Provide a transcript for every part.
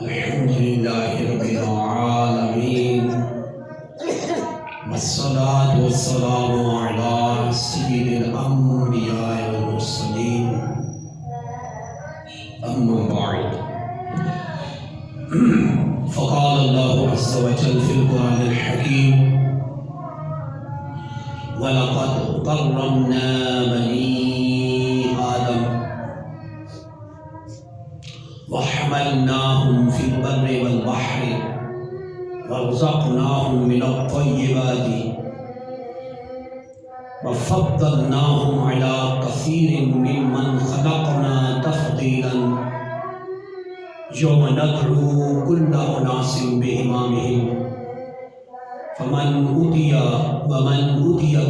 الحمد لله رب العالمين والصلاة والسلام على سيد الأنبياء والمرسلين أما بعد فقال الله عز وجل في القرآن الحكيم ولقد كرمنا بني آدم وحملناهم في البر والبحر ورزقناهم من الطيبات وفضلناهم على كثير ممن خلقنا تفضيلا يوم ندعو كل أناس بإمامهم فمن أوتي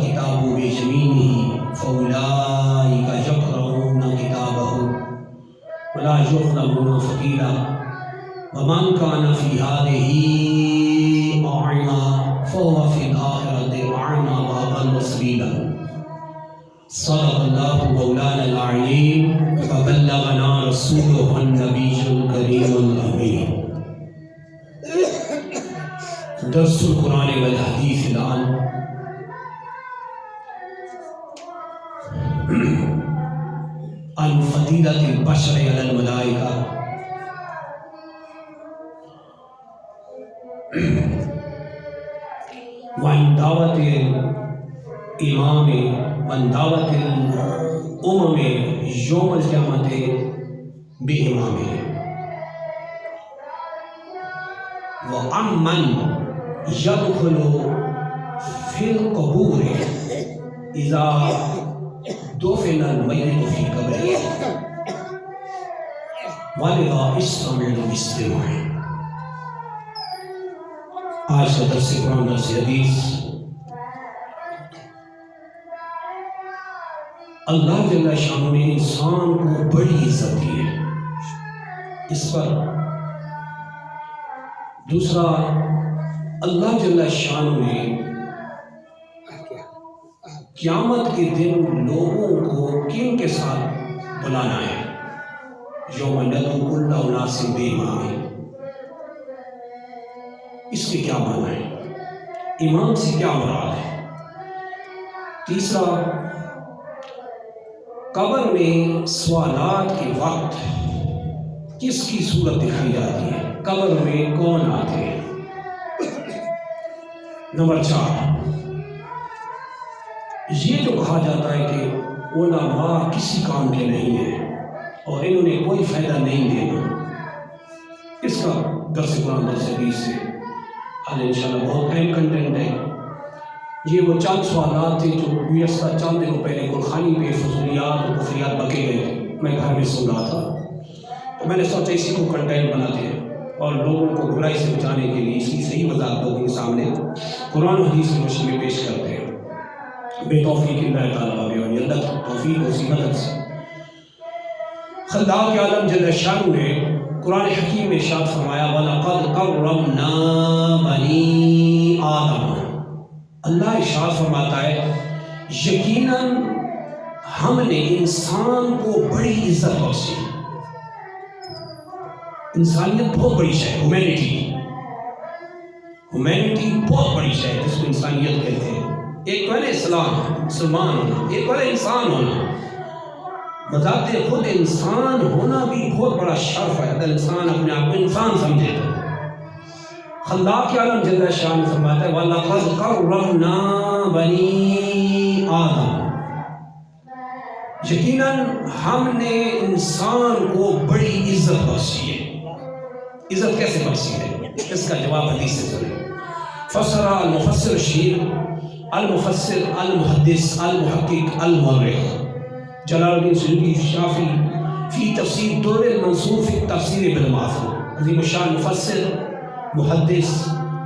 كتابه بيمينه فأولئك يقرؤون كتابه ولا يظلمون فتيلا ومن كان في هذه أعمى فهو في الآخرة أعمى وأضل سبيلا صدق الله مولانا العليم وبلغنا رسوله النبي الكريم الأمين. درس القرآن والحديث الآن عن فضيلة البشر على الملائكة. وعن دعوة الإمام وعن دعوة الأمم يوم القيامة بإمامه وعمن يدخل في القبور إذا دفن الميت في قبره ولذا استمع باستماع. آج کا درس قرآن درس حدیث اللہ جل شانہ نے انسان کو بڑی عزت دی ہے اس پر. دوسرا اللہ جل شانہ نے قیامت کے دن لوگوں کو کن کے ساتھ بلانا ہے؟ یوم ندعو کل اناس بإمامہم. اس کے کیا معنی ہے؟ امام سے کیا مراد ہے؟ تیسرا قبر میں سوالات کے وقت کس کی صورت دکھائی جاتی ہے؟ قبر میں کون آتے ہیں؟ نمبر 4 یہ جو کہا جاتا ہے کہ علماء کسی کام کے نہیں ہیں اور انہوں نے کوئی فائدہ نہیں دینا، اس کا درس قرآن درس حدیث سے آج انشاءاللہ بہت اہم کنٹینٹ ہے. یہ وہ چند سوالات تھے جو گزشتہ چند دنوں پہلے قرآنی پہ فضولیات اور کفریات بکے گئے تھے. میں گھر میں سن رہا تھا تو میں نے سوچا اسی کو کنٹینٹ بناتے ہیں اور لوگوں کو برائی سے بچانے کے لیے اس کی صحیح وضاحت لوگوں کے سامنے قرآن و حدیث کی روشنی میں پیش کرتے ہیں. بے توفیق اللہ تعالیٰ علیہ اللہ توفیق اسی مدد سے. خلاق عالم جل شانہ نے قرآن حکیم میں ارشاد فرمایا وَلَقَدْ كَرَّمْنَا بَنِي آدم. اللہ ارشاد فرماتا ہے یقیناً ہم نے انسان کو بڑی عزت بخشی. انسانیت بہت بڑی شے ہے. ہیومینٹی بہت بڑی شے ہے جس کو انسانیت کہتے ہیں. ایک تو ہے اسلام مسلمان ہونا، ایک تو ہے انسان ہونا. بذات خود انسان ہونا بھی بہت بڑا شرف ہے اگر انسان اپنے آپ کو انسان سمجھے تو. خلاق عالم جل شان فرماتا ہے وَلَقَدْ كَرَّمْنَا بَنِي آدم. یقیناً ہم نے انسان کو بڑی عزت بخشی ہے. عزت کیسے بخشی ہے؟ اس کا جواب حدیث سے سنیں. فسر المفسر الشیر المفسر المحدث المحقق المؤرخ جلال الدین سیوطی شافعی فی تفسیر در المنصور فی تفسیر ابن ماثور. عظیم الشان مفسر محدث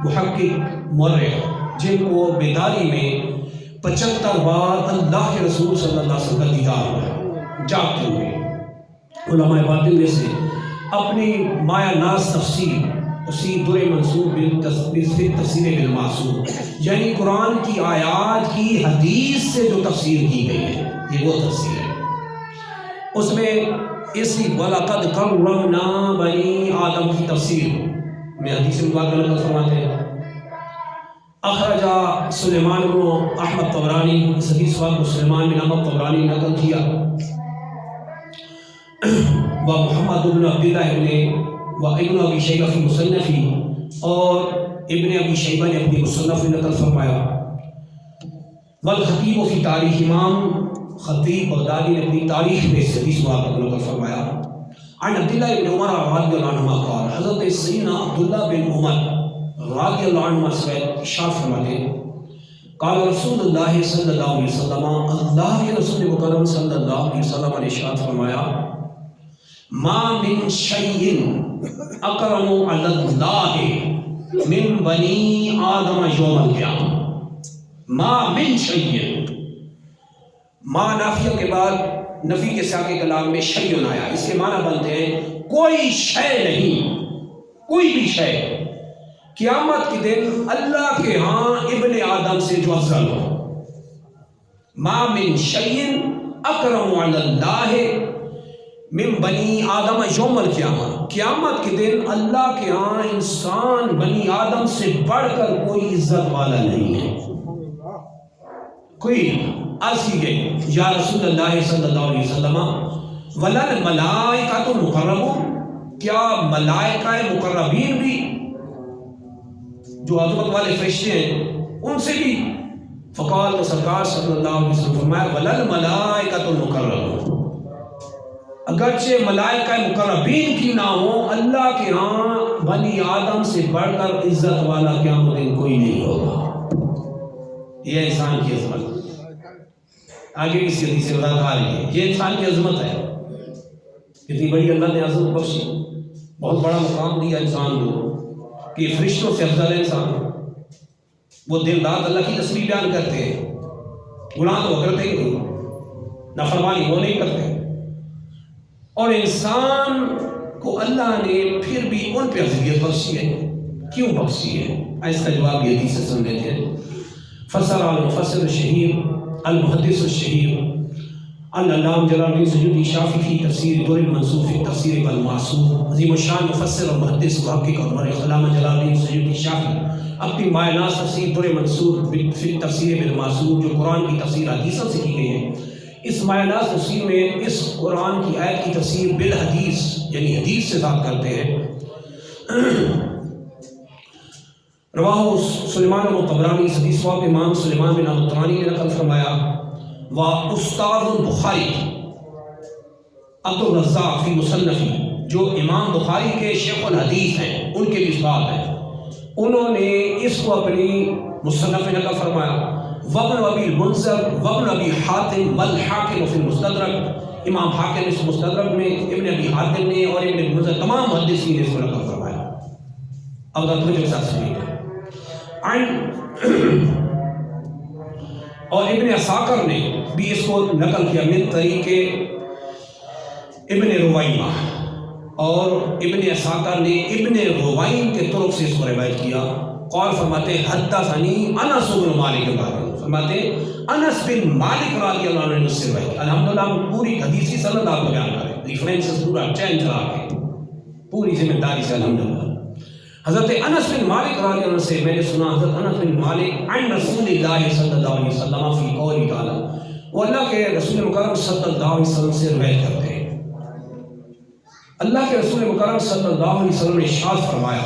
محقق مؤرخ جن کو بیداری میں 75 بار اللہ کے رسول صلی اللہ علیہ وسلم کا دیدار ہوا جاگتے ہوئے. علماء باطن میں سے اپنی مایہ ناز تفسیر اسی در منصور تفسیر بالمعصور یعنی قرآن کی آیات کی حدیث سے جو تفسیر کی گئی ہے یہ وہ تفسیر ہے. اس میں اسی وَلَقَدْ كَرَّمْنَا بَنِي آدم کی تفسیر میں حدیث مبارکہ نقل فرماتے ہیں. اخرجہ سلیمان بن احمد طبرانی، اس حدیث کو سلیمان بن احمد طبرانی نقل کیا. ومحمد بن عبداللہ ابن ابی شیبہ فی مصنفی، اور ابن ابی شیبہ نے اپنی مصنف میں نقل فرمایا. والخطیب فی تاریخ، امام خطیب بغدادی نے اپنی تاریخ میں اس حدیث مبارکہ کو نقل فرمایا. عن عبداللہ بن عمر رضی اللہ عنہما قال، حضرت سیدنا عبداللہ بن عمر رضی اللہ عنہ سے ارشاد فرماتے ہیں، قال رسول اللہ صلی اللہ علیہ وسلم، اللہ کے رسول مکرم صلی اللہ علیہ وسلم نے ارشاد فرمایا، ما من شیء اکرم علی اللہ من بنی آدم یوم القیامہ. ما من شیء، ما نافیہ کے بعد نفی کے سیاق کلام میں شیء آیا، اس کے معنی بنتے ہیں کوئی شے نہیں، کوئی بھی شے. قیامت کے دن اللہ کے ہاں ابن آدم سے جو افضل ہو. ما من شیء اکرم علی اللہ من بنی آدم یوم القیامہ، قیامت کے دن اللہ کے ہاں انسان بنی آدم سے بڑھ کر کوئی عزت والا نہیں ہے. کوئی عرض کی گئی، یا رسول اللہ صلی اللہ علیہ وسلم، ولا الملائکۃ المقربون، کیا ملائکہ مقربین بھی جو عظمت والے فرشتے ہیں ان سے بھی؟ فقال، تو سرکار صلی اللہ علیہ وسلم فرمایا، ولا الملائکۃ المقربون، اگرچہ ملائکہ مقربین کی نہ ہو، اللہ کے ہاں بنی آدم سے بڑھ کر عزت والا قیامت دن کوئی نہیں ہوگا. یہ انسان کی عظمت، آگے کسی حدیث سے بتا رہی ہے، یہ انسان کی عظمت ہے. کتنی بڑی اللہ نے عظمت بخشی، بہت بڑا مقام دیا انسان کو کہ فرشتوں سے افضل ہے انسان. وہ دن رات اللہ کی تسبیح بیان کرتے ہیں، گناہ تو وہ کرتے ہی نہیں، نافرمانی وہ نہیں کرتے، اور انسان کو اللہ نے پھر بھی ان پہ افضلیت بخشی ہے. کیوں بخشی ہے؟ اس کا جواب یہ حدیث سے سن لیتے ہیں. فسر المفسر الشہیر المحدث الشہیر العلامہ جلال الدین سیوطی شافعی کی تفسیر در المنصور فی تفسیر المعصور. عظیم الشان مفسر اور محدث محقق اور مورخ علامہ جلال الدین سیوطی شافعی اپنی مایہ ناز تفسیر در منصور فی تفسیر بالمعصور، جو قرآن کی تفسیر حدیثوں سے کی گئی ہے، اس مایہ ناز تفسیر میں اس قرآن کی آیت کی تفسیر بالحدیث یعنی حدیث سے ذات کرتے ہیں. رواہ سلیمان بن طبرانی، اس حدیث کو امام سلیمان بن طبرانی نے نقل فرمایا. و استاد البخاری عبد الرزاق فی مصنفی، جو امام بخاری کے شیخ الحدیث ہیں، ان کے بھی استاد ہیں، انہوں نے اس کو اپنی مصنف میں نقل فرمایا. وابن ابی المنذر وابن ابی حاتم والحاکم فی المستدرک، امام حاکم اس مستدرک میں، ابن ابی حاتم نے اور ابن المنذر تمام محدثین نے اس کو نقل فرمایا. اب توجہ کے ساتھ سنیے. اور ابن عساکر نے بھی اس کو نقل کیا من طریق ابن روائمہ، اور ابن عساکر نے ابن روائم کے طرق سے اس کو روایت کیا. قال فرماتے حدثنی انس بن مالک، فرماتے انس بن مالک رضی اللہ عنہ نے اس سے روایت. الحمدللہ ہم پوری حدیثی سند آپ کو بیان کریں، ریفرنسز پورا چین چلا کے پوری ذمہ داری سے. الحمدللہ حضرت انس بن مالک رضی اللہ عنہ سے میں نے سنا، حضرت انس بن مالک عن رسول اللہ صلی اللہ علیہ وسلم فی قولی تعالی، وہ اللہ کے رسول مکرم صلی اللہ علیہ وسلم سے روایت کرتے ہیں. اللہ کے رسول مکرم صلی اللہ علیہ وسلم نے ارشاد فرمایا،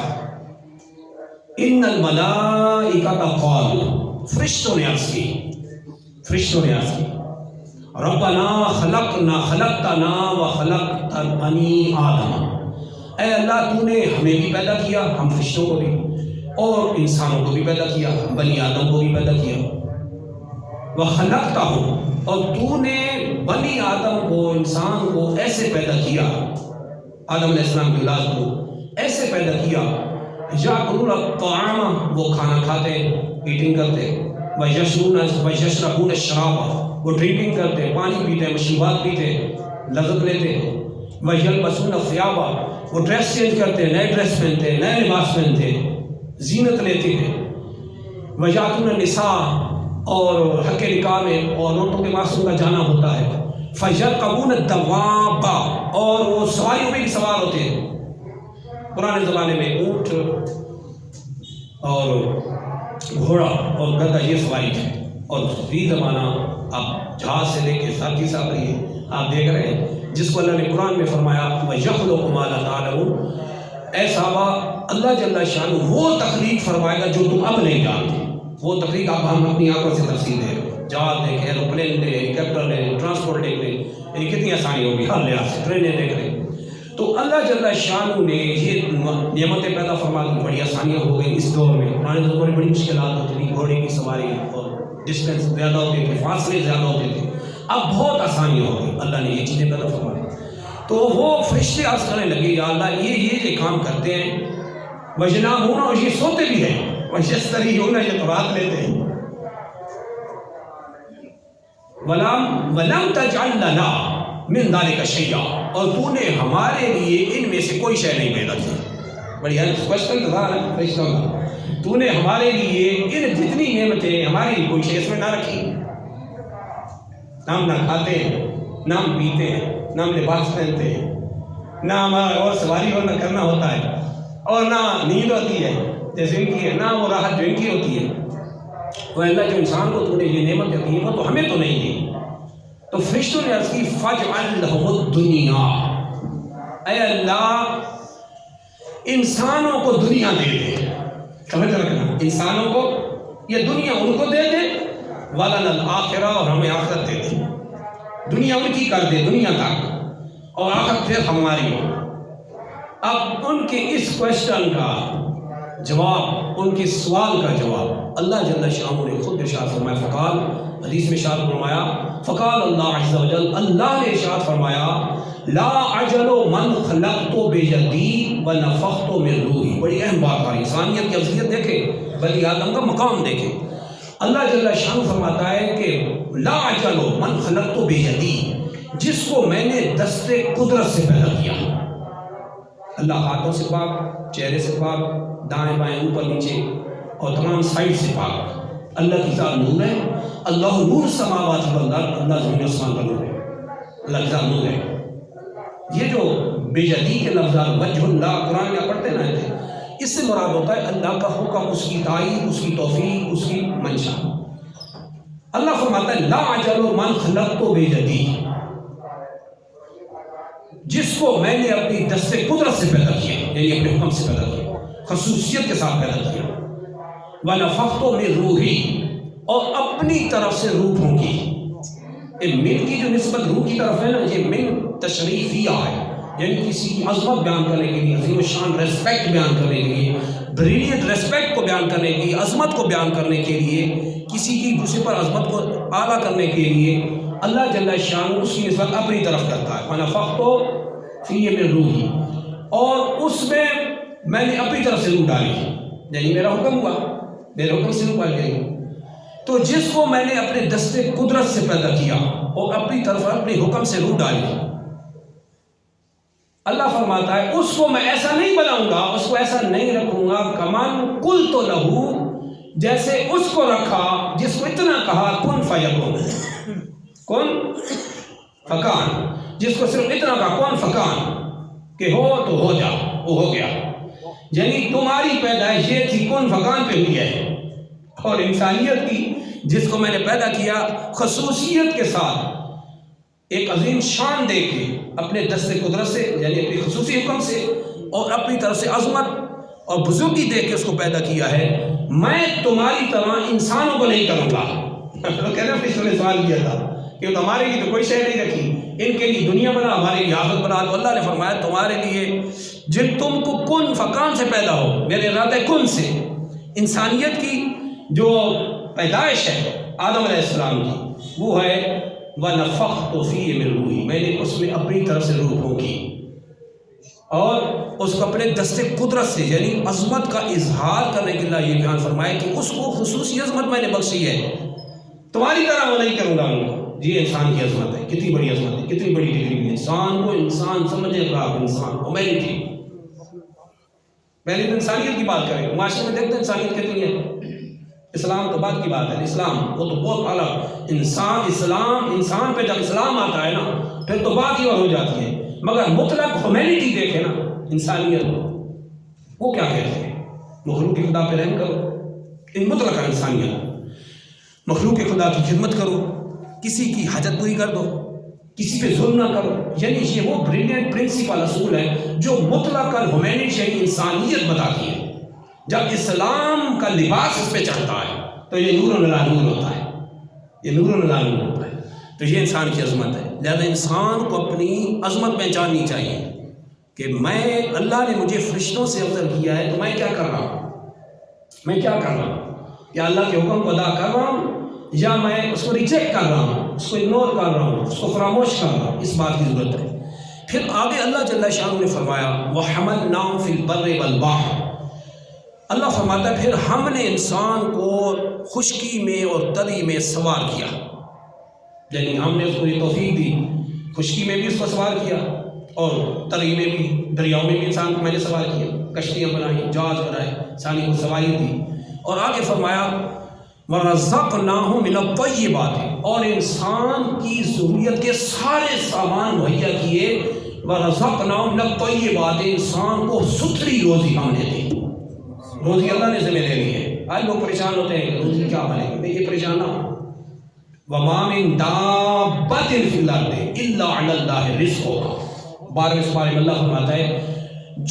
ان الملائکۃ قالوا، فرشتوں نے عرض کی، ربنا خلقتنا وخلقت بنی آدم، اے اللہ تو نے ہمیں بھی پیدا کیا، ہم فرشتوں کو بھی، اور انسانوں کو بھی پیدا کیا، بنی آدم کو بھی پیدا کیا. وخلقتہ، اور تو نے بنی آدم کو، انسان کو ایسے پیدا کیا، آدم علیہ السلام کی اولاد کو ایسے پیدا کیا، یاکلون الطعام، وہ کھانا کھاتے، ایٹنگ کرتے، ویشربون الشراب، وہ ڈرنکنگ کرتے، پانی پیتے، مشروبات پیتے، لذت لیتے. ویلبسون الثیاب، وہ ڈریس چینج کرتے، نئے ڈریس پہنتے، نئے لباس پہنتے، زینت لیتے ہیں. ویاتون النساء، اور حق نکاح میں اور عورتوں کے پاس ان کا جانا ہوتا ہے. فَيَرْكَبُونَ الدَّوَابَ، اور وہ سواریوں پہ بھی سوار ہوتے ہیں۔ پرانے زمانے میں اونٹ اور گھوڑا اور گدھا یہ سواری تھی، اور فی زمانہ آپ جہاز سے لے کے ساتھی ساتھ رہیے، آپ دیکھ رہے ہیں جس کو اللہ نے قرآن میں فرمایا وَيَخْلُقُ مَا لَا تَعْلَمُونَ، اے صحابہ اللہ جل شانہ وہ تخلیق فرمائے گا جو تم اب نہیں جانتے۔ وہ تخلیق آپ ہم اپنی آنکھوں سے تفصیل دیں، جہاز دیکھیں، ایروپلین لیں، ہیلی کاپٹر لیں، ٹرانسپورٹ دیکھ لیں، یعنی کتنی آسانی ہوگی ہر لحاظ سے، ٹرینیں دیکھ لیں۔ تو اللہ جل شانہ نے یہ نعمتیں پیدا فرما دی، بڑی آسانیاں ہو گئی اس دور میں۔ پرانے دور میں بڑی مشکلات ہوتی تھیں، گھوڑے کی سواری اور ڈسٹینس زیادہ ہوتے تھے، فاصلے زیادہ ہوتے تھے، اب بہت آسانیاں ہو گئی، اللہ نے یہ چیزیں پیدا فرما دی۔ تو وہ فرشتے عرض کرنے لگے یا اللہ یہ کام کرتے ہیں، وَيَنَامُونَ، اور یہ سوتے بھی ہیں، وَيَسْتَرِيحُونَ، یہ تو رات لیتے ہیں، وَلَمْ تَجْعَلْ لَنَا مِنْ ذَلِكَ شَيْئًا، اور تو نے ہمارے لیے ان میں سے کوئی شے نہیں پیدا کی۔ بڑی کوشچن تھا فرشتوں کا، تو نے ہمارے لیے ان جتنی نعمتیں ہماری لیے کوئی شے اس میں نہ رکھی، نہ ہم نہ کھاتے ہیں، نہ ہم پیتے ہیں، نہ ہم لباس پہنتے ہیں، نہ ہمارا اور سواری اور نہ کرنا ہوتا ہے، اور نہ نیند ہوتی ہے جیسے ان کی ہے، نہ وہ راحت جو ان کی ہوتی ہے۔ وہ اللہ جو انسان کو تو نے یہ نعمت دی وہ تو ہمیں تو نہیں دی۔ تو فرشتوں نے عرض کی فَاجْعَلْ لَهُمُ الدُّنْيَا، اے اللہ انسانوں کو دنیا دے دے، سمجھ رکھنا، انسانوں کو یہ دنیا ان کو دے دے، وَلَنَا الْآخِرَةُ، اور ہمیں آخرت دے دے، دنیا ان کی کر دے دنیا تک، اور آخرت پھر ہماری ہو۔ اب ان کے اس کوشچن کا جواب، ان کے سوال کا جواب اللہ جل شانہ نے خود ارشاد فرمایا، فقال، حدیث میں ارشاد فرمایا، فقال اللہ عز وجل، اللہ نے ارشاد فرمایا، لا عجل من خلقت بیدی ونفخت من روحی۔ بڑی اہم بات ہے، انسانیت کی افضلیت دیکھیں، بنی آدم کا مقام دیکھیں۔ اللہ جل شانہ فرماتا ہے کہ لا عجل من خلقت بیدی، جس کو میں نے دست قدرت سے پیدا کیا۔ اللہ ہاتھوں سے پاک، چہرے سے پاک، دائیں بائیں اوپر نیچے اور تمام سائڈ سے پاک۔ اللہ کی ذات نور ہے، اللہ نور السماوات والارض، اللہ زمین و آسمان کا نور ہے، اللہ کی ذات نور ہے۔ یہ جو بیدی کے لفظات وجہ اللہ قرآن میں پڑھتے نا تھے، اس سے مراد ہوتا ہے اللہ کا حکم، اس کی تائید، اس کی توفیق، اس کی منشا۔ اللہ فرماتا ہے لا عجل من خلقت بیدی، جس کو میں نے اپنی دست قدرت سے پیدا کیا، یعنی اپنے حکم سے پیدا کیا، خصوصیت کے ساتھ پیدا کیا، وَنَفَخْتُ مِن رُوحِی، اور اپنی طرف سے روح پھونکی۔ من کی جو نسبت روح کی طرف ہے نا، یہ من تشریفیہ ہے، یعنی کسی کی عظمت بیان کرنے کے لیے، عظیم الشان ریسپیکٹ بیان کرنے کے لیے، بریلینٹ ریسپیکٹ کو بیان کرنے کے لیے، عظمت کو بیان کرنے کے لیے، کسی کی دوسرے پر عظمت کو اعلیٰ کرنے کے لیے اللہ جل شانہ اس کی نسبت اپنی طرف کرتا ہے۔ وَنَفَخْتُ فِیہ مِن رُوحِی، اور اس میں میں نے اپنی طرف سے روح ڈالی، یعنی میرا حکم ہوا، میرے حکم سے روح ڈال گئی۔ تو جس کو میں نے اپنے دست قدرت سے پیدا کیا اور اپنی طرف اپنے حکم سے روح ڈالی، اللہ فرماتا ہے اس کو میں ایسا نہیں بناؤں گا، اس کو ایسا نہیں رکھوں گا، کمان قلت لہو، جیسے اس کو رکھا جس کو اتنا کہا کن فیکون، کن فکان، جس کو صرف اتنا کہا کن فکان، کہ ہو تو ہو جا، وہ ہو گیا۔ یعنی تمہاری پیدائش یہ تھی کن فکان پہ ہوئی ہے، اور انسانیت کی جس کو میں نے پیدا کیا خصوصیت کے ساتھ ایک عظیم شان دے کے اپنے دست قدرت سے، یعنی اپنے خصوصی حکم سے اور اپنی طرف سے عظمت اور بزرگی دے کے اس کو پیدا کیا ہے۔ میں تمہاری طرح انسانوں کو نہیں کروں گا۔ کہنا فرشتوں نے سوال کیا تھا کہ ہمارے لیے تو کوئی شے نہیں رکھی، ان کے لیے دنیا بنا، ہمارے لیے آخرت بنا۔ تو اللہ نے فرمایا تمہارے لیے جب تم کو کن فکان سے پیدا ہو، میرے ارادہ کن سے، انسانیت کی جو پیدائش ہے آدم علیہ السلام کی، وہ ہے وَنَفَخْتُ فِیہ مِن رُوحِی، میں نے اس میں اپنی طرف سے روح پھونکی اور اس کو اپنے دست قدرت سے، یعنی عظمت کا اظہار کرنے کے لیے یہ بیان فرمایا کہ اس کو خصوصی عظمت میں نے بخشی ہے، تمہاری طرح وہ نہیں کروں گا ان کو۔ یہ انسان کی عظمت ہے، کتنی بڑی عظمت ہے، کتنی بڑی ڈگری ہے، انسان کو انسان سمجھے گا، انسان کو ہیومینٹی، پہلے تو انسانیت کی بات کریں، معاشرے میں دیکھتے ہیں انسانیت کتنی ہے، اسلام تو بات کی بات ہے، اسلام وہ تو بہت اعلیٰ انسان پہ جب اسلام آتا ہے نا پھر تو بات ہی اور ہو جاتی ہے. مگر مطلق ہیومینٹی دیکھے نا، انسانیت، وہ کیا کہتے ہیں؟ مخلوق خدا پہ رحم کرو، ان مطلق انسانیت، مخلوق خدا کی خدمت کرو، کسی کی حاجت پوری کر دو، کسی پہ ظلم نہ کرو. یعنی یہ وہ بریلینٹ پرنسپل اصول ہے جو مطلق ہیومینٹی یعنی انسانیت بتاتی ہے. جب اسلام کا لباس اس پہ چڑھتا ہے تو یہ نور علی نور ہوتا ہے، یہ نور علی نور ہوتا ہے. تو یہ انسان کی عظمت ہے. لہذا انسان کو اپنی عظمت پہچاننی چاہیے کہ میں، اللہ نے مجھے فرشتوں سے افضل کیا ہے، تو میں کیا کر رہا ہوں؟ میں کیا کر رہا ہوں؟ یا اللہ کے حکم کو ادا کر رہا ہوں یا میں اس کو ریجیکٹ کر رہا ہوں، اس کو اگنور کر رہا ہوں، اس کو فراموش کر رہا ہوں؟ اس بات کی ضرورت ہے. پھر آگے اللہ جل شانہ نے فرمایا وَحَمَلْنَاهُ فِي الْبَرِّ وَالْبَحْرِ. اللہ فرماتا ہے پھر ہم نے انسان کو خشکی میں اور تری میں سوار کیا. یعنی ہم نے اس کو یہ توفیق دی، خشکی میں بھی اس کو سوار کیا اور تری میں بھی، دریاؤں میں بھی انسان کو میں نے سوار کیا، کشتیاں بنائی، جہاز بنائے، انسانی کو سواری دی. اور آگے فرمایا وَرَزَقْنَاهُ مِنَ الطَّيِّبَاتِ، اور انسان کی ضروریت کے سارے سامان مہیا کیے. وَرَزَقْنَاهُ مِنَ الطَّيِّبَاتِ، انسان کو ستھری روزی ہم نے دی. روزی اللہ نے ذمہ لے لی ہے. آج لوگ پریشان ہوتے ہیں کہ روزی کیا بنے گی. یہ پریشان نہ ہو. وَمَا مِن دَابَّةٍ فِي الْأَرْضِ إِلَّا عَلَى اللَّهِ رِزْقُهَا. 12ویں سپارے میں اللہ فرماتا ہے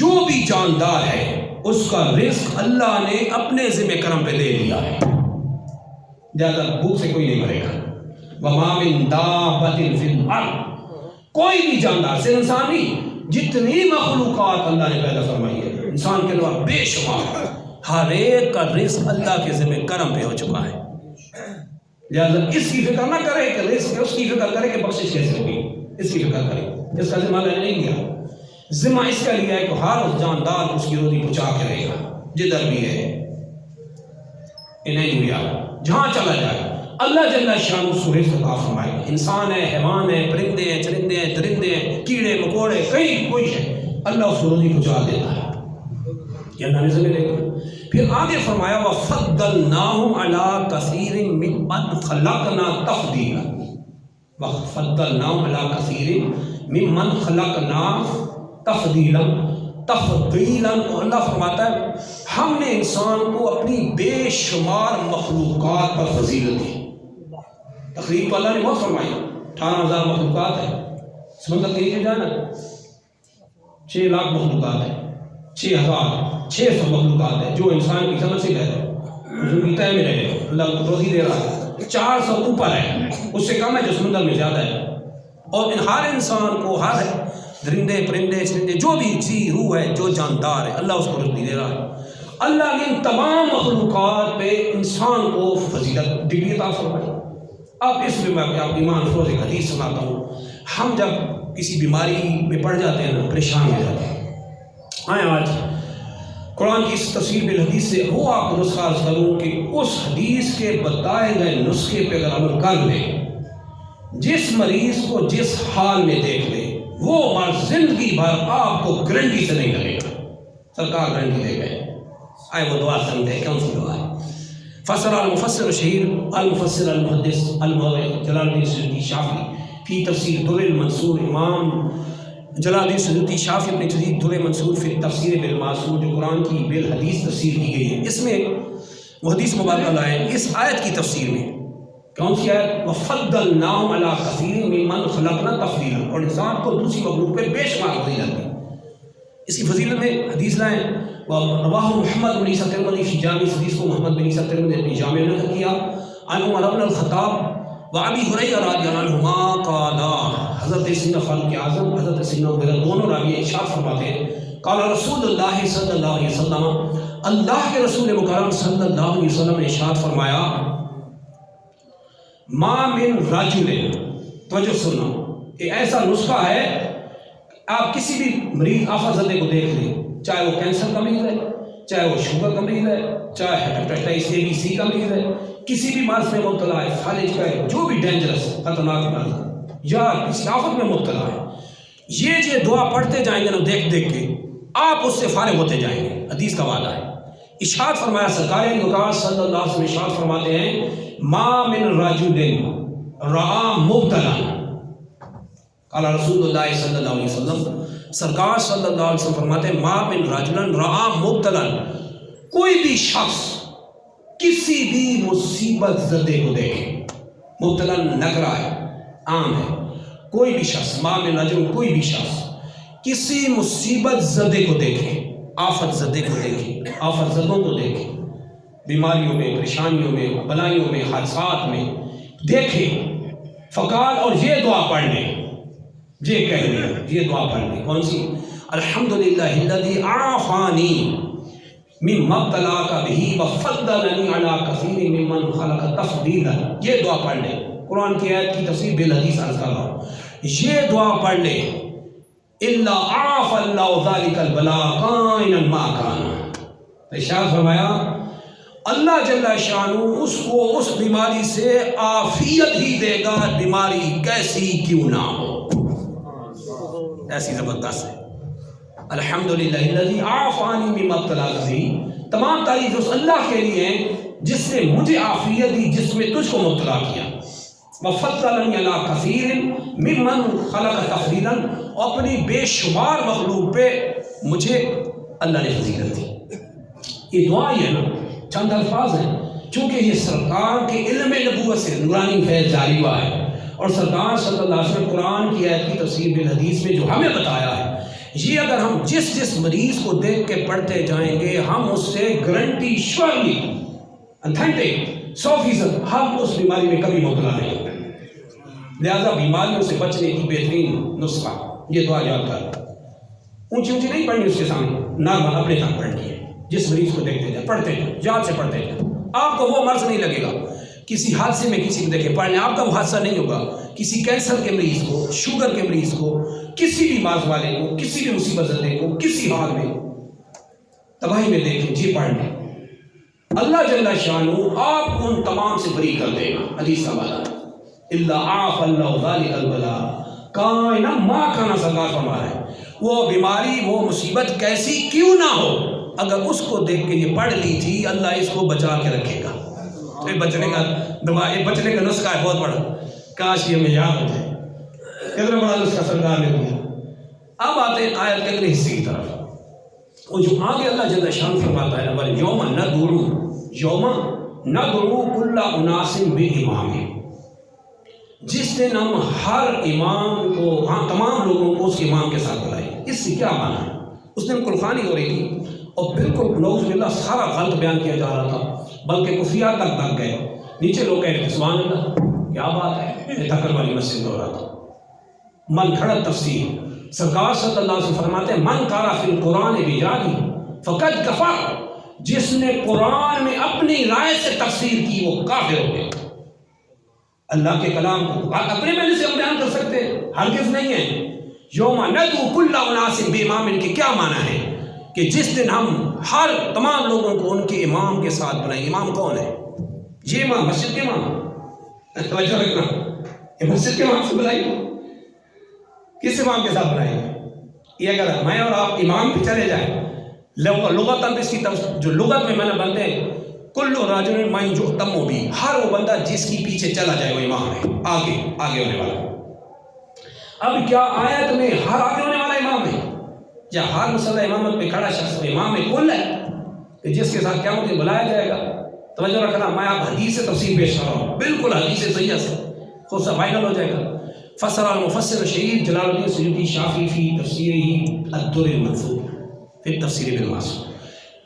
جو بھی جاندار ہے اس کا رزق اللہ نے اپنے ذمہ کرم پہ دے دیا ہے، زیادہ بھوک سے کوئی نہیں مرے گا. وَمَا مِن دَابَّةٍ فِي الْأَرْضِ، کوئی بھی جاندار، صرف انسان نہیں، جتنی مخلوقات اللہ نے پیدا فرمائی ہے انسان کے علاوہ بے شمار، ہر ایک کا رزق اللہ کے ذمہ کرم پہ ہو چکا ہے. لہٰذا اس کی فکر نہ کرے کہ رزق، اس کی فکر کرے کہ بخشش کیسے ہوگی، اس کی فکر کرے. اس کا ذمہ اللہ نے نہیں لیا. ذمہ اس کا لیا ہے کہ ہر اس جاندار کو اس کی روزی پہنچا کے رہے گا جدھر بھی ہے، انہیں لیا جہاں چلا جائے اللہ جل شانہ اس کو رزق عطا فرمائے گا. انسان ہے، حیوان ہے، پرندے ہیں، چرندے ہیں، درندے ہیں، کیڑے مکوڑے، کئی کوئی ہے، اللہ اس کو روزی پہنچا دیتا ہے. یہ اللہ نے ذمہ لے گا. پھر آگے فرمایا وَفَضَّلْنَاهُمْ عَلَىٰ كَثِيرٍ مِّمَّنْ خَلَقْنَا تَفْضِيلًا. وَفَضَّلْنَاهُمْ عَلَىٰ كَثِيرٍ مِّمَّنْ خَلَقْنَا تَفْضِيلًا. تفضیلاً، اور اللہ فرماتا ہے ہم نے انسان کو اپنی بے شمار مخلوقات پر فضیلت دی. تقریب تو اللہ نے بہت فرمائی، 18,000 مخلوقات ہیں. سمندر کے نیچے جانا 6 لاکھ مخلوقات ہیں، 6,600 مخلوقات ہیں جو انسان کی سمجھ سے گئے کی طے میں رہے. اللہ کو روزی دے رہا ہے. 400 اوپر ہے، اس سے کم ہے جو سمندر میں زیادہ ہے. اور ہر انسان کو، ہر درندے پرندے چرندے جو بھی جی روح ہے، جو جاندار ہے، اللہ اس کو رزق دے رہا ہے. اللہ نے ان تمام مخلوقات پہ انسان کو فضیلت ڈگری عطا فرمائی. اب اس میں میں آپ ایمان افروز ایک حدیث سناتا ہوں. ہم جب کسی بیماری میں پڑ جاتے ہیں نا، پریشان ہو جاتے ہیں، آئیں آج قرآن کی اس تفسیر بالحدیث سے وہ آپ کو نسخہ عرض کروں کہ اس حدیث کے بتائے گئے نسخے پہ اگر عمل کر لیں، جس مریض کو جس حال میں دیکھ لے وہ مرض زندگی بھر آپ کو گارنٹی سے نہیں لگے گا. سرکار گارنٹی دے گئے. آئے وہ دعا سمجھے، کون سی دعا ہے؟ فسر المفسر الشہیر المفسر المحدث المؤرخ جلال الدین سیوطی شافعی فی تفسیر در المنصور. امام جلال الدین سیوطی شافعی اپنی تفسیر در المنصور فی تفسیر بالمعصور، جو قرآن کی بالحدیث تفسیر کی گئی ہے، اس میں وہ حدیث مبارکہ لائے اس آیت کی تفسیر میں. کون سی آیت؟ وَفَضَّلْنَاهُمْ عَلَىٰ كَثِيرٍ مِّمَّنْ خَلَقْنَا تَفْضِيلًا. اور انسان کو دوسری مخلوق پہ بے شمار فضیلت دی. اس کی فضیلت میں حدیث لائیں. رواہ محمد بن عیسیٰ ترمذی فی جامع، اس حدیث کو محمد بن عیسیٰ ترمذی اپنی جامع میں نقل کیا. عن عمر بن الخطاب وابی ہریرہ رضی اللہ عنہما قالا، حضرت سیدنا فاروق اعظم، حضرت سیدنا ابو ہریرہ دونوں راوی ارشاد فرماتے ہیں قال رسول اللہ صلی اللہ علیہ وسلم، اللہ کے رسول مکرم صلی اللہ علیہ وسلم نے ارشاد فرمایا ما من رجل، توجہ سننا، یہ ایسا نسخہ ہے، آپ کسی بھی مریض آفت زدے کو دیکھ لیں، چاہے وہ کینسر کا مریض ہے، چاہے وہ شوگر کا مریض ہے، چاہے ہیپیٹائٹس ABC کا مریض ہے، کسی بھی مرض میں مبتلا ہے، فالج کا ہے، جو بھی ڈینجرس خطرناک مرض ہے یا کسی آفت میں مبتلا ہے، یہ دعا پڑھتے جائیں گے نا، دیکھ دیکھ کے آپ اس سے فارغ ہوتے جائیں گے. حدیث کا وعدہ ہے. ارشاد فرمایا سرکار مقدس صلی اللہ علیہ وسلم ارشاد فرماتے ہیں ما من رجل رأى مبتلا، قال رسول اللہ صلی اللہ علیہ وسلم، سرکار صلی اللہ علیہ وسلم فرماتے ہیں ما من رجل رأى مبتلا، کوئی بھی شخص کسی بھی مصیبت زدے کو دیکھے، مبتلا نکرہ ہے، عام ہے، کوئی بھی شخص، ما من رجل کوئی بھی شخص کسی مصیبت زدے کو دیکھے، آفت زدے کو دیکھے، آفت زدوں کو دیکھے، بیماریوں میں، پریشانیوں میں، بلائیوں میں، حادثات میں دیکھے، فقال، اور یہ دعا پڑھ لے، یہ کہہ لے، یہ دعا پڑھ لے، کون سی؟ الحمدللہ الذی عافانی مما ابتلاک بہ وفضلنی علی کثیر ممن خلق تفضیلا، یہ دعا پڑھ لے۔ قرآن کی آیت کی تفسیر بالحدیث عرض کر رہا ہوں، یہ دعا پڑھ لے، الا عاف اللہ ذلک البلاء کائنا ما کان، ارشاد فرمایا اللہ جل شانہ اس کو اس بیماری سے عافیت ہی دے گا، بیماری کیسی کیوں نہ ہو، ایسی زبردست ہے۔ الحمدللہ الذی عافانی مما ابتلاک بہ، تمام تعریف اس اللہ کے لیے ہیں جس نے مجھے عافیت دی جس میں تجھ کو مبتلا کیا، وفضلنی علی کثیر ممن خلق تفضیلا، اپنی بے شمار مخلوق پہ مجھے اللہ نے فضیلت دی۔ یہ دعا یہ نا چند الفاظ ہیں، چونکہ یہ سرکار کے علم نبوت سے نورانی فیض جاری ہوا ہے، اور سرکار صلی اللہ علیہ وسلم قرآن کی آیت کی تفسیر بالحدیث میں جو ہمیں بتایا ہے، یہ اگر ہم جس مریض کو دیکھ کے پڑھتے جائیں گے، ہم اس سے گارنٹی شیورلی اتھینٹک 100% ہم اس بیماری میں کبھی مبتلا نہیں ہوتے۔ لہذا بیماریوں سے بچنے کی بہترین نسخہ یہ دعا یاد کر، اونچی اونچی نہیں پڑھنی اس کے سامنے، نارمل اپنے تک پڑھنی ہے، جس مریض کو دیکھتے جائیں پڑھتے جائیں، یاد سے پڑھتے جائیں، آپ کو وہ مرض نہیں لگے گا۔ کسی حادثے میں کسی کو دیکھیں پڑھ لیں، آپ کا وہ حادثہ نہیں ہوگا۔ کسی کینسر کے مریض کو، شوگر کے مریض کو، کسی بھی مرض والے کو، کسی بھی مصیبت زدے کو، کسی حال میں تباہی میں دیکھیں، جی پڑھ لیں، اللہ جل شانہ آپ کو ان تمام سے بری کر دے گا۔ حدیث کا والا الا عاف اللہ ذلک البلاء کائنا ما کان، سرکار فرما رہے ہیں وہ بیماری، وہ مصیبت کیسی کیوں نہ ہو، اگر اس کو دیکھ کے یہ پڑھ لی تھی، اللہ اس کو بچا کے رکھے گا۔ بچنے کا دعا، بچنے کا نسخہ ہے بہت بڑا، کاش یہ ہمیں یاد ہو جائے، کتنا بڑا نسخہ سرکار نے دیا۔ اب آتے ہیں آیت کے اگلے حصے کی طرف، وہ جو آگے اللہ جل شان فرماتا ہے نا، یوم ندعو کل اناس بامامہم، جس دن ہم ہر امام کو، تمام لوگوں کو اس کے امام کے ساتھ بلائیں۔ اس سے کیا معنی ہے؟ اس دن کلخانی ہو رہی تھی اور بالکل نعوذ باللہ سارا غلط بیان کیا جا رہا تھا، بلکہ کفریات تک لگ گئے، نیچے لوگ کہتے سبحان اللہ، کیا بات ہے، یہ دھکر والی مسجد میں ہو رہا تھا۔ من کھڑت تفسیر، سرکار صلی اللہ علیہ وسلم فرماتے ہیں من قرأ فی القرآن بجاہی فقد کفر، جس نے قرآن میں اپنی رائے سے تفسیر کی وہ کافر ہو گیا۔ اللہ کے کلام کو اپنے معنی سے ہم بیان کر سکتے ہیں، ہرگز نہیں ہے۔ یوم ندعو کل اناس بامامہم کے کیا معنی ہے کہ جس دن ہم ہر تمام لوگوں کو ان کے امام کے ساتھ بلائیں۔ امام کون ہے؟ یہ امام مسجد کے امام، توجہ رکھنا، یہ مسجد کے امام سے بلائیں، کس امام کے ساتھ بلائیں؟ یہ اگر میں اور آپ امام پہ چلے جائیں، لغتاً اس کی جو لغت میں نے بندے کل راجل من یؤتم بہ، ہر وہ بندہ جس کی پیچھے چلا جائے وہ امام ہے، آگے ہونے والا۔ اب کیا آیت میں ہر آگے ہونے والا امام ہے، یا ہر مسئلہ امامت پہ کھڑا شخص امام کل ہے کہ جس کے ساتھ قیامت میں بلایا جائے گا؟ توجہ رکھنا، میں آپ حدیث سے تفسیر پیش کر رہا ہوں، بالکل حدیث صحیح سے خود سا فائنل ہو جائے گا۔ فسر المفسر الشہید جلال الدین سیوطی شافعی فی تفسیرہ الدر المنثور فی تفسیر بالمعصور،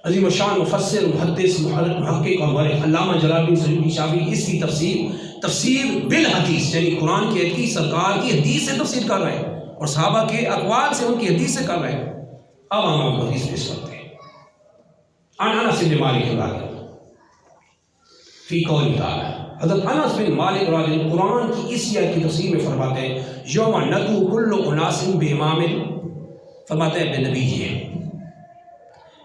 عظیم الشان مفسر محدث محقق اور علامہ جلال الدین سیوطی شافعی اس کی تفسیر بالحدیث، یعنی قرآن کی آیت کی سرکار کی حدیث سے تفسیر کر رہے ہیں اور صحابہ کے اقوال سے ان کی حدیث سے کر رہے ہیں۔ اب ہم آپ کو حدیث پیش کرتے ہیں۔ عن انس بن مالک رضی اللہ فی قول تعالی، حضرت انس بن مالک رضی اللہ قرآن کی اس آیت کی تفسیر میں فرماتے ہیں یوم ندعو کل اناس بامامہم، فرماتے ہیں بے نبی ہے،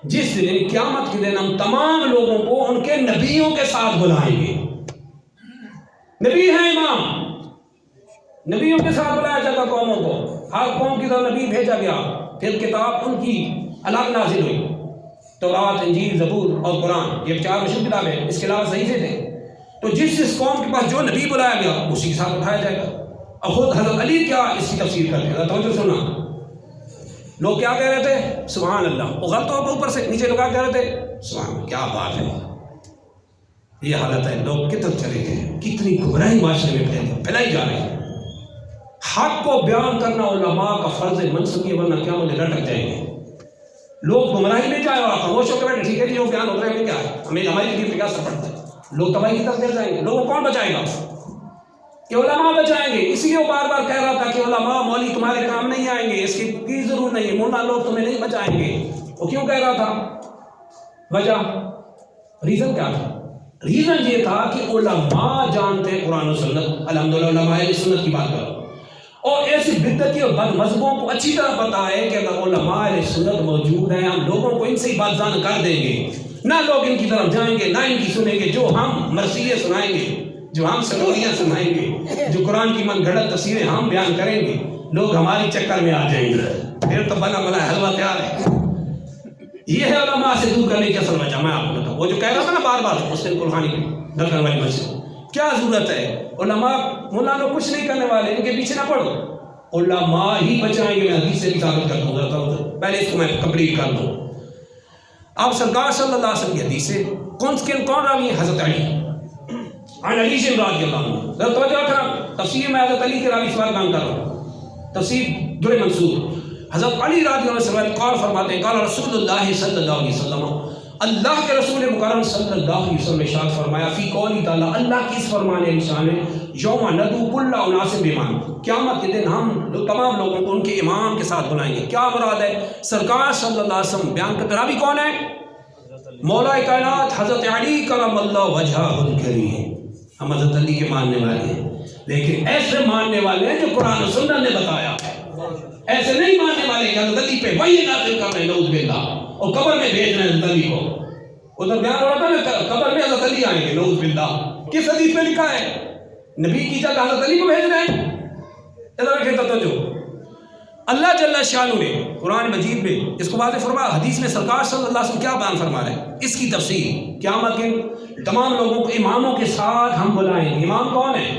جس دن قیامت کے دن ہم تمام لوگوں کو ان کے نبیوں کے ساتھ بلائیں گے۔ نبی ہے امام، نبیوں کے ساتھ بلایا جاتا قوموں کو، ہر قوم کی طرف نبی بھیجا گیا، پھر کتاب ان کی الگ نازل ہوئی، تورات، انجیل، زبور اور قرآن، یہ 4 مشہور کتابیں ہیں، اس کے علاوہ صحیفے تھے. تو جس قوم کے پاس جو نبی بلایا گیا اسی کے ساتھ اٹھایا جائے گا. اب خود حضرت علی کیا اس کی تفسیر کرتے ہیں، توجہ سننا. لوگ کیا کہہ رہے تھے؟ سبحان اللہ. وہ غلط ہو اوپر سے نیچے لوگ کیا کہہ رہے تھے؟ سبحان اللہ. کیا بات ہے. یہ حالت ہے. لوگ کدھر چلے گئے، کتنی گمراہی معاشرے میں پھیلائی جا رہی ہے. حق کو بیان کرنا علماء کا فرض منصب ہے، ورنہ کیا مجھے لٹک جائیں گے. لوگ گمراہی میں جائے اور خاموش ہو کے بیٹھے، ٹھیک ہے جی جو بیان ہو رہا ہے ہمیں کیا ہے، ہمیں ہماری تکلیف پہ کیا اثر پڑتا ہے. لوگ تباہی کی طرف گر جائیں گے. لوگوں کو کون بچائے گا؟ کہ علماء بچائیں گے. اسی لیے وہ بار بار کہہ رہا تھا کہ علماء مولوی تمہارے کام نہیں آئیں گے، اس کی ضرورت نہیں ہے، مولانا لوگ تمہیں نہیں بچائیں گے. وہ کیوں کہہ رہا تھا؟ وجہ، ریزن کیا تھا؟ ریزن یہ تھا کہ علماء جانتے ہیں قرآن و سنت. الحمدللہ علماء سنت کی بات کرو، اور ایسی بدعتی اور بد مذہبوں کو اچھی طرح پتا ہے کہ اگر علماء سنت موجود ہیں ہم لوگوں کو ان سے ہی بات جان کر دیں گے. نہ لوگ ان کی طرف جائیں گے، نہ ان کی سنیں گے. جو ہم مرثیے سنائیں گے، جو ہم سٹوریاں سنائیں گے، جو قرآن کی من گھڑت تفسیریں ہم بیان کریں گے، لوگ ہماری چکر میں آ جائیں گے. پھر تو بنا بنا حلوہ تیار ہے. یہ ہے علماء سے دور کرنے کی اصل وجہ. میں آپ کو بتاؤں، وہ جو کہہ رہا تھا نا بار بار اس دن قرآن کی دکن والی مسجد، کیا ضرورت ہے؟ علماء مولانا کچھ نہیں کرنے والے، ان کے پیچھے نہ پڑھو. علماء ہی بچائیں گے. میں حدیث سے بھی ثابت کر دوں گا، پہلے اس کو میں کمپلیٹ کر دوں. اب سرکار صلی اللہ علیہ وسلم کی حدیث سے کون راوی ہیں؟ حضرت علی. عن علی سے رضی اللہ عنہ. ذرا توجہ رکھنا، تفسیر میں حضرت علی کے راوی سوال بیان کر رہا ہوں. تفسیر در منصور. حضرت علی رضی اللہ عنہ قال فرماتے ہیں قال رسول اللہ صلی اللہ علیہ وسلم، اللہ کے رسول مکرم صلی اللہ علیہ وسلم نے ارشاد فرمایا فی قولی تعالی، اللہ کی اس فرمان نشان ہے یوم ندعو کل اناس بامام، قیامت کے دن ہم تمام لوگوں کو ان کے امام کے ساتھ بلائیں گے. کیا مراد ہے؟ سرکار صلی اللہ علیہ وسلم بیان کرتے. راوی کون ہے؟ مولا کائنات حضرت علی کرم اللہ وجہہ الکریم. ہم حضرت علی کے ماننے والے ہیں، لیکن ایسے ماننے والے ہیں جو قرآن و سنت نے بتایا. ایسے نہیں ماننے والے کہ حضرت علی پہ وحی نازل کر رہے ہیں نعوذ باللہ، اور قبر میں بھیج رہے ہیں حضرت علی کو. ادھر بیان ہو رہا تھا نا قبر میں حضرت علی آئیں گے نعوذ باللہ. کس حدیث میں لکھا ہے؟ نبی کی جگہ حضرت علی کو بھیج رہے ہیں. ادھر رکھیں توجہ. اللہ جل شانہ نے قرآن مجید میں اس کو واضح فرمایا. حدیث میں سرکار صلی اللہ علیہ وسلم کیا بیان فرما رہے ہیں؟ اس کی تفسیر قیامت کے تمام لوگوں کو اماموں کے ساتھ ہم بلائیں گے. امام کون ہے؟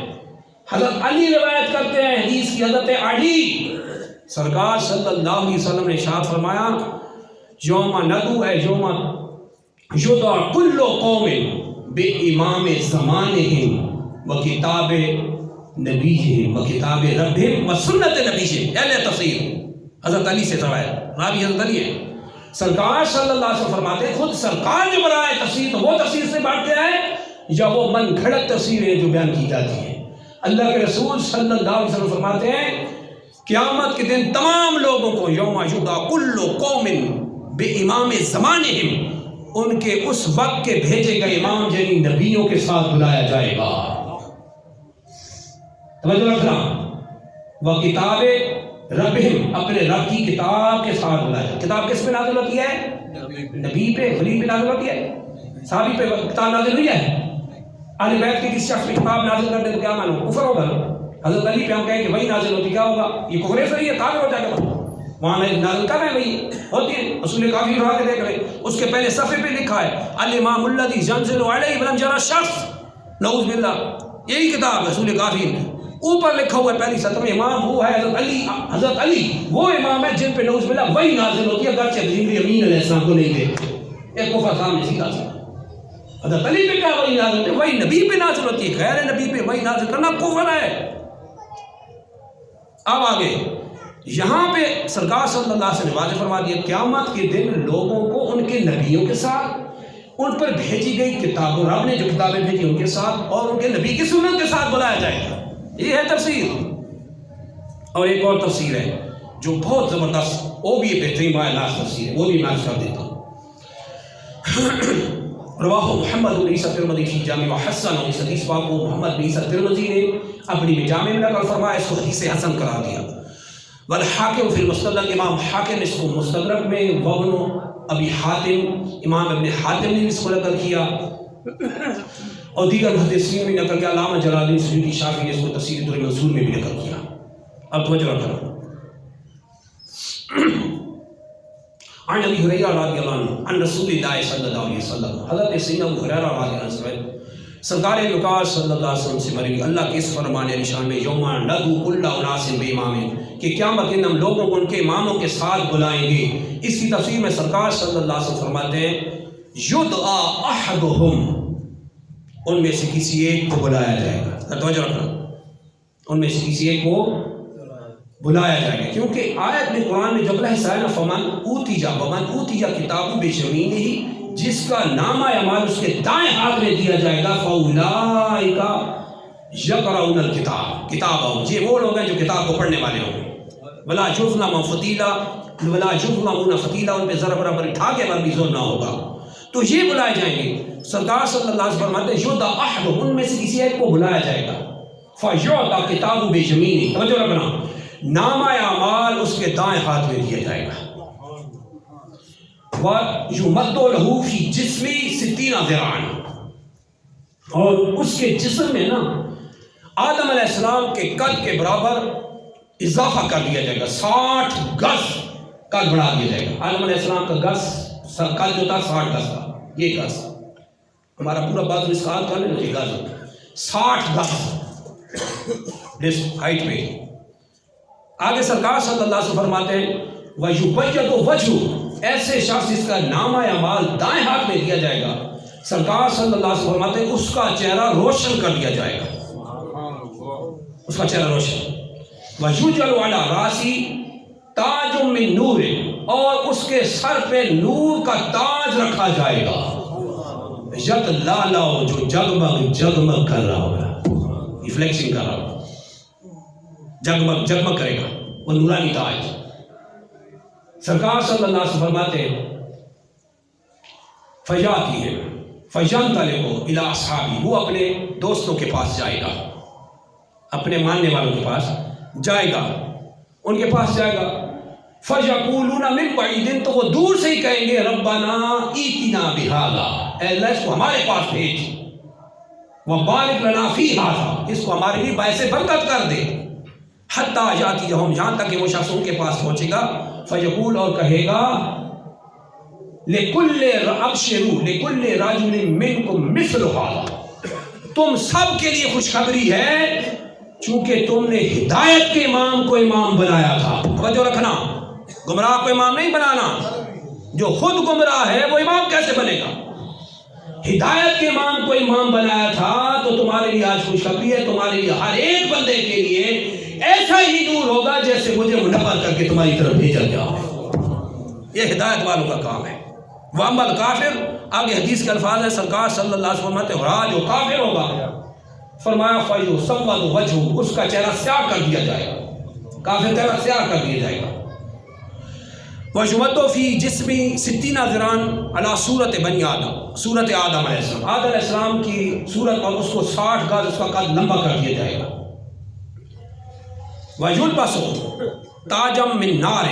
حضرت علی روایت کرتے ہیں حدیث کی. حضرت علی سرکار صلی اللہ علیہ وسلم نے ارشاد فرمایا یوم ندعو ہے یوم یدعى کل قوم بامام زمانہم و کتاب نبیہم و کتاب ربہم و سنت نبیہم. اہل تفسیر حضرت علی سے روایت، راوی حضرت علی ہے. سرکار صلی اللہ علیہ وسلم فرماتے ہیں خود سرکار جو برائے تفسیر تو وہ تفسیر سے بانٹتے ہیں یا وہ من گھڑت تفسیریں جو بیان کی جاتی ہیں. اللہ کے رسول صلی اللہ علیہ وسلم فرماتے ہیں قیامت کے دن تمام لوگوں کو یوم یدعى کل قوم بامام زمانہم، ان کے اس وقت کے بھیجے گئے امام یعنی نبیوں کے ساتھ بلایا جائے گا. توجہ رکھنا. وہ کتاب ربہم، اپنے رب کی کتاب کے ساتھ بلایا جائے. کتاب کس پہ نازل ہوتی ہے؟ نبی پہ، ولی پہ نازل ہوتی ہے. صحابی پہ کتاب نازل ہوئی ہے. اہل بیت کے کسی شخص پہ کتاب نازل کر دے تو کیا مانو؟ کفر ہوگا. حضرت علی پہ ہم کہیں کہ وہی نازل ہوتی، کیا ہوگا؟ یہ کفر صحیح ہے، کافر ہو جائے گا. وہاں نازل کر رہے ہیں وہی ہوتی ہے. رسول کافی اٹھا کے دیکھ رہے ہیں، اس کے پہلے صفحے پہ لکھا ہے الامام الذی ینزل علیہ ولم یرى الشمس، نعوذ باللہ. یہی کتاب رسول کافی. اوپر لکھا ہوا ہے پہلی سطر میں امام وہ ہے حضرت علی. حضرت علی وہ امام ہے جن پہ نعوذ باللہ وہی نازل ہوتی ہے، اگرچہ جبریل امین علیہ السلام کو نہیں دیکھتے. ایک کفر سامنے سیدھا سیدھا. حضرت علی پہ کیا وہی نازل ہوتی ہے؟ وہی نبی پہ نازل ہوتی ہے. غیر نبی پہ وہی نازل کرنا کفر ہے. اب آگے یہاں پہ سرکار صلی اللہ علیہ وسلم نے واضح فرما دیا قیامت کے دن لوگوں کو ان کے نبیوں کے ساتھ، ان پر بھیجی گئی کتابوں، رب نے جو کتابیں بھیجی ان کے ساتھ اور ان کے نبی کی سنت کے ساتھ بلایا جائے گا. یہ ہے تفسیر. اور ایک اور تفسیر ہے جو بہت زبردست، وہ بھی بہترین باعث تفسیر ہے، وہ بھی میں کر دیتا ہوں. رواہ محمد بن عیسیٰ ترمذی فی جامع وحسن، اور اس حدیث پاک کو محمد بن عیسیٰ ترمذی نے اپنی جامع میں نقل فرمایا، اس کو حدیث حسن قرار دیا. والحاکم فی المستدرک، امام حاکم اس کو مستدرک میں، وابن ابی حاتم، امام ابن حاتم نے اس کو نقل کیا، اور دیگر محدثین میں نقل کیا. علامہ جلال الدین سیوطی شافعی نے اس کو تفسیر در منصور میں بھی نقل کیا. اب توجہ رکھنا. عن ابی ہریرہ رضی اللہ عنہ عن رسول اللہ صلی اللہ علیہ وسلم، حضرت سیدنا ابو ہریرہ رضی اللہ عنہ سے سرکار مقدس صلی اللہ علیہ وسلم سے مروی اللہ کے اس فرمان نشان میں یوم ندعو کل اناس بامام، کہ قیامت کے دن ہم لوگوں کو ان کے اماموں کے ساتھ بلائیں گے۔ اس کی تفسیر میں سرکار صلی اللہ علیہ وسلم فرماتے ہیں یدعا احدہم، ان میں سے کسی ایک کو بلایا جائے گا۔ توجہ رکھنا، ان میں سے کسی ایک کو بلایا جائے گا، کیونکہ آیت میں قرآن میں جب حصہ ہے نا فمن اوتیجا کتاب بیمینہ، جس کا نامہ اعمال اس کے دائیں ہاتھ میں دیا جائے گا، فاولئک یقرؤون الکتاب، کتاب یہ وہ لوگ ہیں جو کتاب کو پڑھنے والے ہوں گے، ولا یظلمون فتیلا، ان پہ ذرا برابر ٹھاکے پر بھی ظلم نہ ہوگا۔ تو یہ بلائے جائیں گے۔ سرکار صلی اللہ علیہ وسلم فرماتے ہیں یدعا احدہم، ان میں سے کسی ایک کو بلایا جائے گا، فیعطی کتاب بیمینہ، توجہ رکھنا، نامہ اعمال اس کے دائیں ہاتھ میں دیا جائے گا، وَيُمَدُّ لَهُ فِي جِسْمِ 60 ذراعًا، اور اس کے جسم میں نا آدم علیہ السلام کے قد کے برابر اضافہ کر دیا جائے گا، 60 گز قد بڑھا دیا جائے گا۔ آدم علیہ السلام کا قد جو تھا 60 گز تھا، یہ گز ہمارا پورا بادل اس کا ہاتھ کا نہیں، یہ گز 60 گز ہائٹ پہ۔ آگے سرکار صلی اللہ علیہ وسلم فرماتے ہیں وَيُبَيَّضُ وَجْهُهُ، ایسے شخص جس کا نامہ اعمال دائیں ہاتھ میں دیا جائے گا، سرکار صلی اللہ علیہ وسلم فرماتے ہیں اس کا چہرہ روشن کر دیا جائے گا، اس کا چہرہ روشن۔ وَيُجْعَلُ عَلَى رَأْسِهِ تَاجٌ مِّن نُورٍ، اور اس کے سر پہ نور کا تاج رکھا جائے گا، یتلالو، جو جگمگ جگمگ کر رہا ہوگا، ریفلیکشن کر رہا ہوگا، جگمگ جگمگ کرے گا، وہ نورانی تاج۔ سرکار صلی اللہ علیہ وسلم فرماتے ہیں فیاتیہ فینطلق الی اصحابہ، وہ اپنے دوستوں کے پاس جائے گا، اپنے ماننے والوں کے پاس جائے گا، ان کے پاس جائے گا، فیقولون من بعید، تو وہ دور سے ہی کہیں گے ربنا ایتنا بہذا، اے اللہ اس کو ہمارے پاس بھیج، وبارک لنا فی ھذا، اس کو ہمارے لیے باعث برکت کر دے، حتیٰ یاتیہم، یہاں تک کہ وہ شخص ان کے پاس پہنچے گا، فیقول، اور کہے گا لکل ابشروا لکل رجل منکم مثل ھذا، تم سب کے لیے خوشخبری ہے، چونکہ تم نے ہدایت کے امام کو امام بنایا تھا۔ توجہ رکھنا، گمراہ کو امام نہیں بنانا، جو خود گمراہ ہے وہ امام کیسے بنے گا؟ ہدایت کے امام کو امام بنایا تھا، تو تمہارے لیے آج خوشخبری ہے، تمہارے لیے ہر ایک بندے کے لیے ایسا ہی نور ہوگا جیسے مجھے منور کر کے تمہاری طرف بھیجا گیا۔ یہ ہدایت والوں کا کام ہے۔ وَأَمَّا الْكَافِرُ، آگے حدیث کے الفاظ ہیں، سرکار صلی اللہ علیہ وسلم فرماتے ہیں جو کافر ہوگا، فرمایا فَيُسَوَّدُ وَجْهُهُ، اس کا چہرہ سیاہ کر دیا جائے گا، کافر چہرہ سیاہ کر دیا جائے گا۔ وَيُمَدُّ فِي جِسْمِهِ 60 ذراعًا عَلَى صُورَةِ بَنِي آدم، صورت آدم علیہ السلام، آدم علیہ السلام کی صورت پر اس کو 60 گز اس کا قد لمبا کر دیا جائے گا۔ وَيُلْبَسُ تَاجًا مِّن نَارٍ،